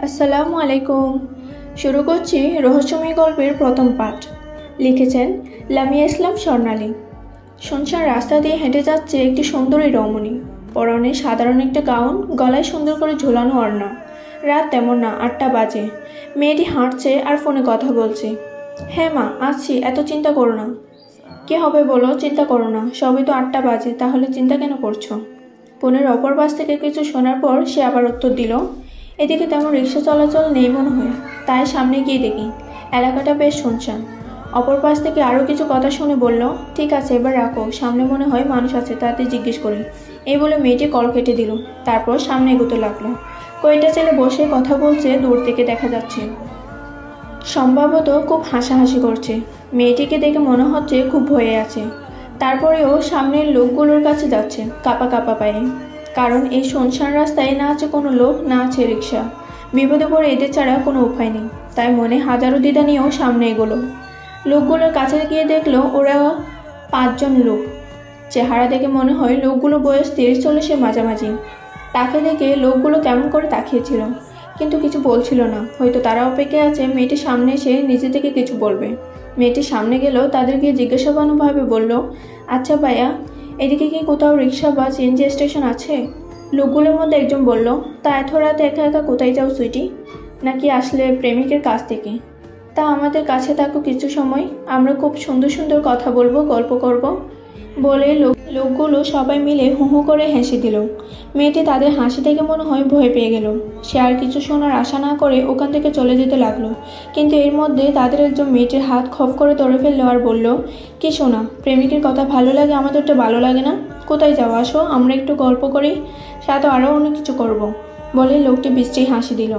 আসসালামু আলাইকুম। শুরু করছি রহস্যময় গল্পের প্রথম পাঠ। লিখেছেন লামিয়া ইসলাম স্বর্ণালী। শুনশান রাস্তা দিয়ে হেঁটে যাচ্ছে একটি সুন্দরী রমণী। পরনে সাধারণ একটা গাউন, গলায় সুন্দর করে ঝুলানো ওড়না। রাত তেমন না, 8টা বাজে। মেয়েটি হাঁটছে আর ফোনে কথা বলছে। হ্যাঁ মা, আছি, এত চিন্তা করো না। কে হবে বলো? চিন্তা করো না, সবই তো 8টা বাজে, তাহলে চিন্তা কেন করছো? ফোনের অপর পাশ থেকে কিছু শোনার পর সে আবার উত্তর দিল, এদিকে তেমন রিক্সা চলাচল নেই মনে হয়, তাই সামনে গিয়ে দেখি। এলাকাটা বেশ শুনশান। অপর পাশ থেকে আরও কিছু কথা শুনে বলল, ঠিক আছে এবার রাখো, সামনে মনে হয় মানুষ আছে, তাতে জিজ্ঞেস করি। এই বলে মেয়েটি কল কেটে দিল। তারপর সামনে এগোতে লাগলো। কয়েকটা ছেলে বসে কথা বলছে, দূর থেকে দেখা যাচ্ছে। সম্ভবত খুব হাসাহাসি করছে। মেয়েটিকে দেখে মনে হচ্ছে খুব ভয়ে আছে। তারপরেও সামনের লোকগুলোর কাছে যাচ্ছে কাপা কাপা পায়ে। কারণ এই শুনশান রাস্তায় না আছে কোনো লোক, না আছে রিক্সা। বিপদে পড়ে এদের ছাড়া কোনো উপায় নেই। তাই মনে হাজারো দ্বিধা নিয়েও সামনে এগোলো। লোকগুলোর কাছে গিয়ে দেখলো ওরা 5জন লোক। চেহারা দেখে মনে হয় লোকগুলো বয়স 30-40-এর মাঝামাঝি। তাকে দেখে লোকগুলো কেমন করে তাকিয়েছিল, কিন্তু কিছু বলছিল না। হয়তো তারা অপেক্ষা আছে মেয়েটির সামনে এসে নিজে থেকে কিছু বলবে। মেয়েটির সামনে গেল, তাদের গিয়ে জিজ্ঞাসাবানুভাবে বলল, আচ্ছা ভাইয়া, এদিকে কি কোথাও রিক্সা বা সিএনজি স্টেশন আছে? লোকগুলোর মধ্যে একজন বলল, তা এত রাতে একা একা কোথায় যাও সুইটি? নাকি আসলে প্রেমিকের কাছ থেকে? তা আমাদের কাছে থাকো কিছু সময়, আমরা খুব সুন্দর সুন্দর কথা বলবো, গল্প করব। বলে লোকগুলো সবাই মিলে হু হু করে হেসে দিল। মেয়েটি তাদের হাসি থেকে মনে হয় ভয় পেয়ে গেল। সে আর কিছু শোনার আশা না করে ওখান থেকে চলে যেতে লাগলো। কিন্তু এর মধ্যে তাদের একজন মেয়েটির হাত খপ করে ধরে ফেললো আর বলল, কি শোনা, প্রেমিকের কথা ভালো লাগে, আমাদেরটা ভালো লাগে না? কোথায় যাও, আসো আমরা একটু গল্প করি, সাথে আরও অনেক কিছু করব। বলে লোকটি বিশ্রী হাসি দিল।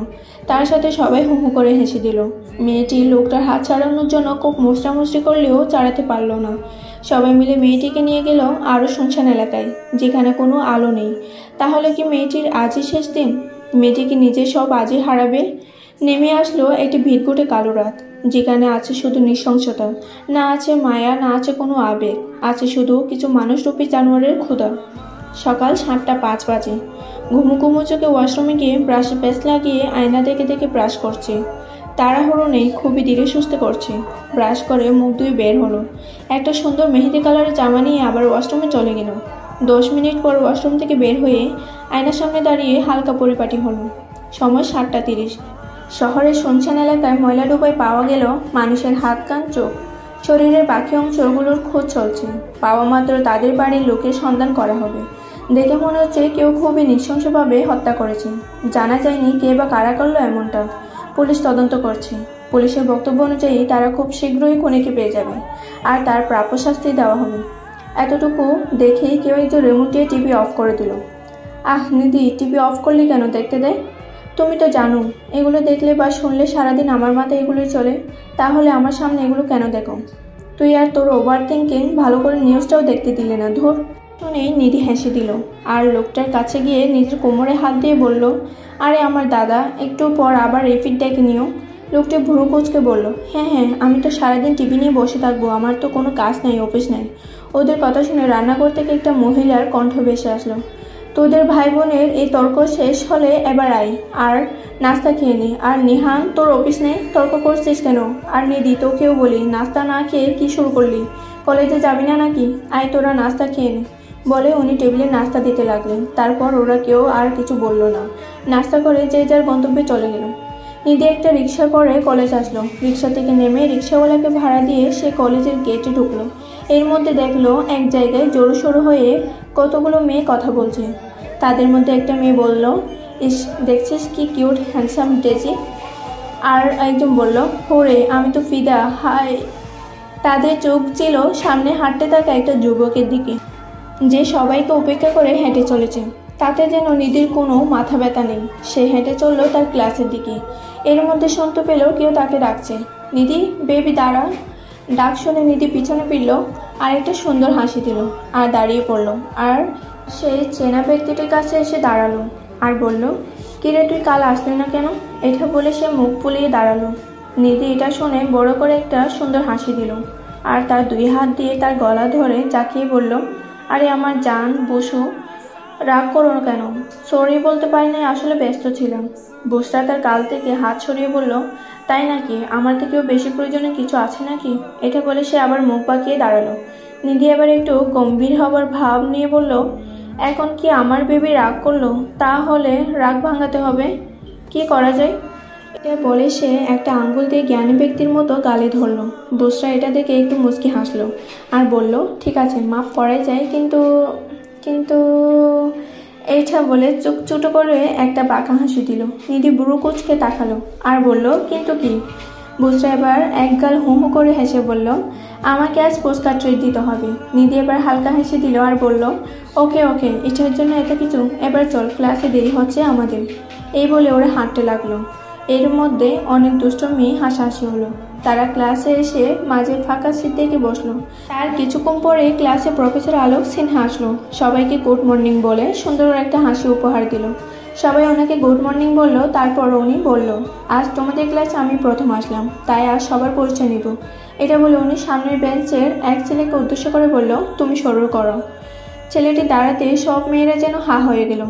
তার সাথে সবাই হু হু করে হেসে দিল। মেয়েটি লোকটার হাত ছাড়ানোর জন্য খুব মুচড়ামুচড়ি করলেও ছাড়াতে পারল না। সবাই মিলে মেয়েটিকে নিয়ে গেল আরও শুনশান এলাকায়, যেখানে কোনো আলো নেই। তাহলে কি মেয়েটির আজই শেষ দিন? মেয়েটি কি নিজে সব আজই হারাবে? নেমে আসলো একটি ভিড়কুটে কালো রাত, যেখানে আছে শুধু নৃশংসতা। না আছে মায়া, না আছে কোনো আবেগ, আছে শুধু কিছু মানুষরূপী জানোয়ারের ক্ষুধা। সকাল 7টা 5 বাজে। ঘুমু ঘুমু চোখে ওয়াশরুমে গিয়ে ব্রাশে পেস্ট লাগিয়ে আয়না দেখে দেখে ব্রাশ করছে। তাড়াহুড়ো নেই, খুবই ধীরে সুস্থে করছে। ব্রাশ করে মুখ ধুয়ে বের হলো। একটা সুন্দর মেহেদি কালারের জামা নিয়ে আবার ওয়াশরুমে চলে গেল। 10 মিনিট পর ওয়াশরুম থেকে বের হয়ে আয়নার সামনে দাঁড়িয়ে হালকা পরিপাটি হলো। সময় 7টা 30। শহরের শুনশান এলাকায় ময়লা ডোবায় পাওয়া গেল মানুষের হাত, কান, চোখ। শরীরের বাকি অংশগুলোর খোঁজ চলছে। পাওয়া মাত্র তাদের বাড়ির লোকের সন্ধান করা হবে। দেখে মনে হচ্ছে কেউ খুবই নৃশংসভাবে হত্যা করেছে। জানা যায়নি কে বা কারা করলো এমনটা। পুলিশ তদন্ত করছে। পুলিশের বক্তব্য অনুযায়ী তারা খুব শীঘ্রই খুনিকে পেয়ে যাবে আর তার প্রাপ্য শাস্তি দেওয়া হবে। এতটুকু দেখেই কেউ একজন রিমোট দিয়ে টিভি অফ করে দিল। আহ নিধি, টিভি অফ করলি কেন? দেখতে দে। তুমি তো জানো এগুলো দেখলে বা শুনলে সারাদিন আমার মাথায় এগুলোই চলে, তাহলে আমার সামনে এগুলো কেন দেখো? তুই আর তোর ওভার থিঙ্কিং, ভালো করে নিউজটাও দেখতে দিলে না, ধুর। শুনেই নিধি হেসে দিল আর লোকটার কাছে গিয়ে নিজের কোমরে হাত দিয়ে বলল, আরে আমার দাদা, একটু পর আবার রিপিট ডেকে নিও। লোকটি ভুরু কুঁচকে বলল, হ্যাঁ হ্যাঁ, আমি তো সারাদিন টিভি নিয়ে বসে থাকবো, আমার তো কোনো কাজ নাই, অফিস নাই। ওদের কথা শুনে রান্নাঘর থেকে একটা মহিলার কণ্ঠ ভেসে আসলো, তোদের ভাই বোনের এই তর্ক শেষ হলে এবার আয় আর নাস্তা খেয়ে নে। আর নিহান, তোর অফিস নেই, তর্ক করছিস কেন? আর নিধি, তোকেও বলি, নাস্তা না খেয়ে কি শুরু করলি? কলেজে যাবি না নাকি? আয় তোরা নাস্তা খেয়ে নে। বলে উনি টেবিলে নাস্তা দিতে লাগলেন। তারপর ওরা কেউ আর কিছু বলল না। নাস্তা করে যে যার গন্তব্যে চলে গেল। নিধি একটা রিক্সা করে কলেজ আসলো। রিক্সা থেকে নেমে রিক্সাওয়ালাকে ভাড়া দিয়ে সে কলেজের গেটে ঢুকলো। এর মধ্যে দেখলো এক জায়গায় জোরো সরো হয়ে কতগুলো মেয়ে কথা বলছে। তাদের মধ্যে একটা মেয়ে বলল, ইস, দেখছিস কি কিউট হ্যান্ডসাম ডেজি? আর একজন বলল, হোরে, আমি তো ফিদা, হাই। তাদের চোখ ছিল সামনে হাঁটতে থাকা একটা যুবকের দিকে, যে সবাইকে উপেক্ষা করে হেঁটে চলেছে। তাতে যেন নিধির কোনো মাথা ব্যথা নেই। সে হেঁটে চলল তার ক্লাসের দিকে। এর মধ্যে শুনতে পেল কেউ তাকে ডাকছে, নিধি, বেবি দাঁড়া। ডাক শুনে নিধি পিছনে ফিরল আর একটা সুন্দর হাসি দিল আর দাঁড়িয়ে পড়ল। আর সেই চেনা ব্যক্তিটির কাছে এসে দাঁড়ালো আর বলল, কিরে, তুই কাল আসলি না কেন? এটা বলে সে মুখ ফুলিয়ে দাঁড়ালো। নিধি এটা শুনে বড় করে একটা সুন্দর হাসি দিল আর তার 2 হাত দিয়ে তার গলা ধরে জাকিয়ে বলল, আরে আমার জান বসু, রাগ করো না কেন? সরি বলতে পারি নাই, আসলে ব্যস্ত ছিলাম। বুসরা তার গাল থেকে হাত সরিয়ে বলল, তাই নাকি? আমার থেকেও বেশি প্রয়োজনে কিছু আছে নাকি? এটা বলে সে আবার মুখ বাঁকিয়ে দাঁড়ালো। নিধি এবার একটু গম্ভীর হবার ভাব নিয়ে বলল, এখন কি আমার বেবি রাগ করলো? তাহলে রাগ ভাঙাতে হবে। কি করা যায়? এটা বলে সে একটা আঙ্গুল দিয়ে জ্ঞানী ব্যক্তির মতো গালে ধরল। বুসরা এটা দেখে একটু মুচকি হাসলো আর বলল, ঠিক আছে, মাপ করাই যায়, কিন্তু কিন্তু এইটা বলে চোখ ছোটো করে একটা বাঁকা হাসি দিল। নিধি বুড়ো কুচকে তাকালো আর বলল, কিন্তু কি? বুসরা এবার একগাল হু হু করে হেসে বলল, আমাকে আজ পুরস্কার ট্রিট দিতে হবে। নিধি এবার হালকা হেসে দিল আর বলল, ওকে ওকে, এটার জন্য এত কিছু, এবার চল, ক্লাসে দেরি হচ্ছে আমাদের। এই বলে ওরা হাঁটতে লাগলো। এর মধ্যে অনেক দুষ্টুমি হাসাহাসি হলো। তারা ক্লাসে এসে মাঝে ফাঁকা সিট দেখে বসলো। তার কিছুক্ষণ পরে ক্লাসে প্রফেসর আলোক সিনহা আসলো। সবাইকে গুড মর্নিং বলে সুন্দর একটা হাসি উপহার দিল। সবাই ওনাকে গুড মর্নিং বলল। তারপর উনি বলল, আজ তোমাদের ক্লাসে আমি প্রথম আসলাম, তাই আজ সবার পরিচয় নিব। এটা বলে উনি সামনের বেঞ্চের এক ছেলেকে উদ্দেশ্য করে বলল, তুমি শুরু করো। ছেলেটি দাঁড়াতে সব মেয়েরা যেন হা হয়ে গেল,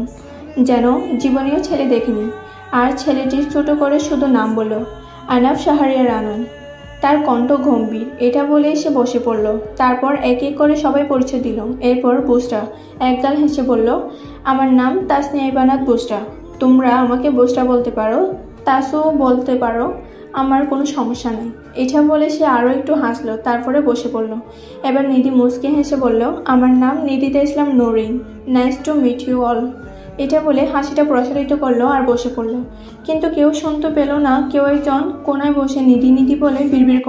যেন জীবনীয় ছেলে দেখেনি। আর ছেলেটি ছোট করে শুধু নাম বলল, আনাফ শাহরিয়ার আনান। তার কণ্ঠ গম্ভীর। এটা বলে সে বসে পড়ল। তারপর এক এক করে সবাই পরিচয় দিল। এরপর বুসরা একগাল হেসে বলল, আমার নাম তাসনিয়া ইবানাত বুসরা। তোমরা আমাকে বুসরা বলতে পারো, তাসও বলতে পারো, আমার কোনো সমস্যা নেই। এটা বলে সে আরও একটু হাসলো, তারপরে বসে পড়ল। এবার নিধি মুচকি হেসে বলল, আমার নাম Nidhita Islam Nurin, nice to meet you all. এটা বলে হাসিটা প্রসারিত করলো আর বসে পড়ল। কিন্তু কেউ শুনতে পেল না। কেউ একজন কোনায় বসে নিধি নিধি বলে বিড়বিড়